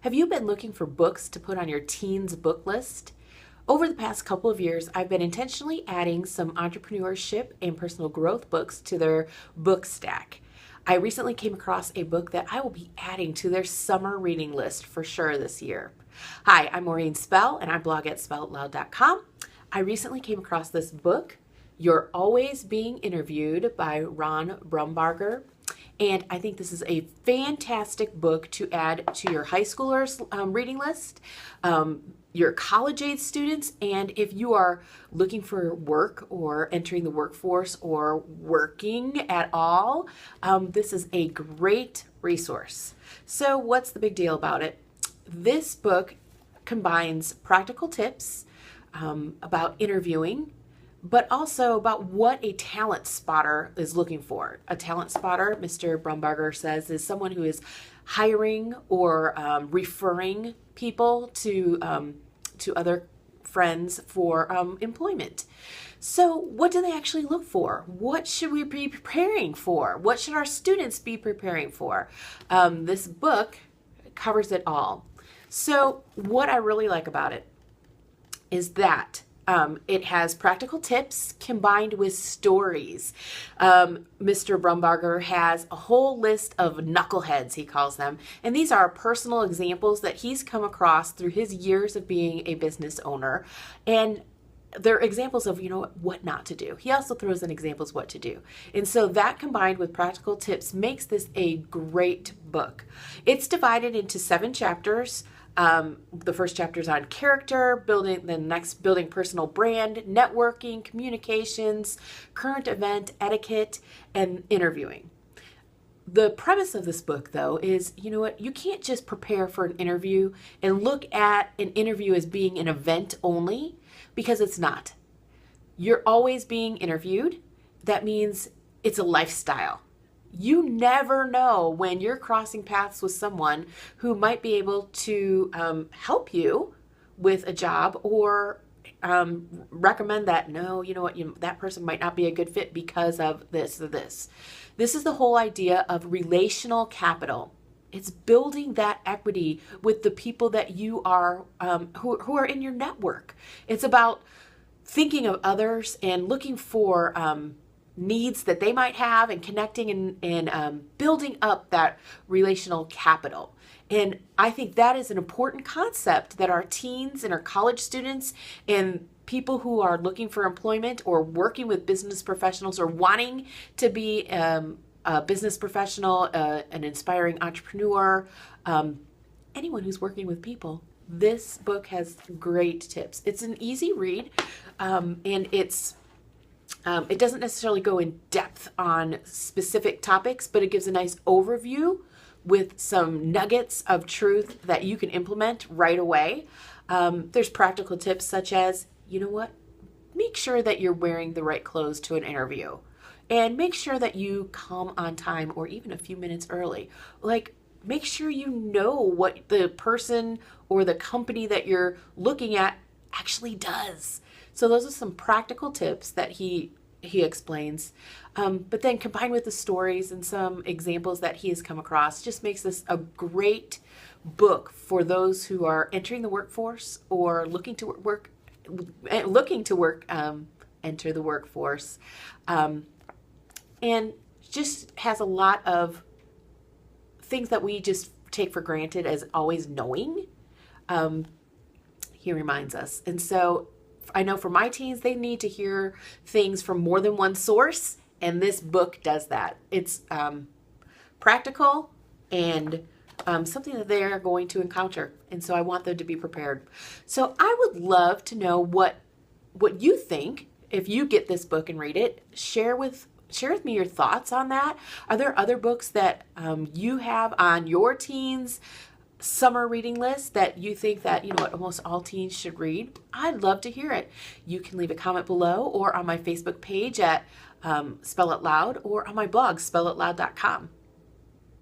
Have you been looking for books to put on your teens book list? Over the past couple of years, I've been intentionally adding some entrepreneurship and personal growth books to their book stack. I recently came across a book that I will be adding to their summer reading list for sure this year. Hi, I'm Maureen Spell, and I blog at spellitloud.com. I recently came across this book, You're Always Being Interviewed by Ron Brumbarger. And I think this is a fantastic book to add to your high schoolers reading list, your college-age students, and if you are looking for work or entering the workforce or working at all, this is a great resource. So what's the big deal about it? This book combines practical tips about interviewing, but also about what a talent spotter is looking for. A talent spotter, Mr. Brumbarger says, is someone who is hiring or referring people to other friends for employment. So what do they actually look for? What should we be preparing for? What should our students be preparing for? This book covers it all. So what I really like about it is that it has practical tips combined with stories. Mr. Brumbarger has a whole list of knuckleheads, he calls them, and these are personal examples that he's come across through his years of being a business owner, and they're examples of, what not to do. He also throws in examples what to do. And so that combined with practical tips makes this a great book. It's divided into 7 chapters. The first chapter is on character, building, the next building personal brand, networking, communications, current event, etiquette, and interviewing. The premise of this book, though, is, you can't just prepare for an interview and look at an interview as being an event only, because it's not. You're always being interviewed. That means it's a lifestyle. You never know when you're crossing paths with someone who might be able to help you with a job or recommend that, no, that person might not be a good fit because of this or this. This is the whole idea of relational capital. It's building that equity with the people that you are, who are in your network. It's about thinking of others and looking for needs that they might have and connecting and building up that relational capital. And I think that is an important concept that our teens and our college students and people who are looking for employment or working with business professionals or wanting to be a business professional, an inspiring entrepreneur, anyone who's working with people. This book has great tips. It's an easy read, and it doesn't necessarily go in depth on specific topics, but it gives a nice overview with some nuggets of truth that you can implement right away. There's practical tips such as, make sure that you're wearing the right clothes to an interview. And make sure that you come on time or even a few minutes early. Make sure you know what the person or the company that you're looking at actually does. So those are some practical tips that he explains. But then combined with the stories and some examples that he has come across, just makes this a great book for those who are entering the workforce or looking to enter the workforce. And just has a lot of things that we just take for granted as always knowing. He reminds us. And so I know for my teens, they need to hear things from more than one source, and this book does that. It's practical and something that they are going to encounter, and so I want them to be prepared. So I would love to know what you think if you get this book and read it. Share with me your thoughts on that. Are there other books that you have on your teens' summer reading list that you think that, almost all teens should read? I'd love to hear it. You can leave a comment below or on my Facebook page at Spell It Loud or on my blog, spellitloud.com.